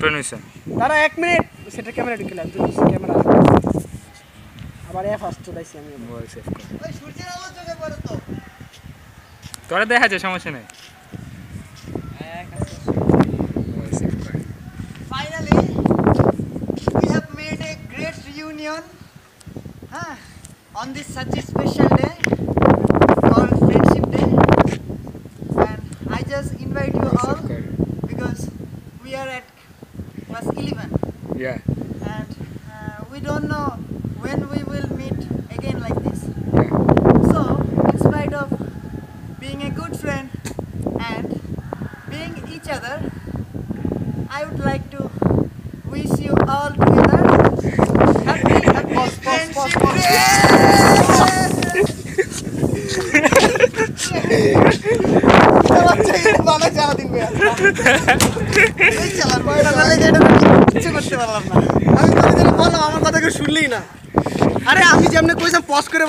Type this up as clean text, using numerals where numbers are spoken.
Train হইছে তারা 1 minute সেটা ক্যামেরা ঢুকে লাগবে ক্যামেরা আবার এ ফার্স্ট চলাইছি আমি মোবাইল সেভ কর ওই সূর্যের আলো চোখে পড়ে তো তোরা দেখা যায় সমস্যা নাই মোবাইল সেভ কর Finally, we have made a great reunion on this such a special day called Friendship Day. And I just invite you all because we are at class 11 yeah and we don't know when we will meet again like this. yeah So, in spite of being a good friend and being each other, I would like to wish you all together happy friendship day! আমি যেমন কইছিলাম pause করে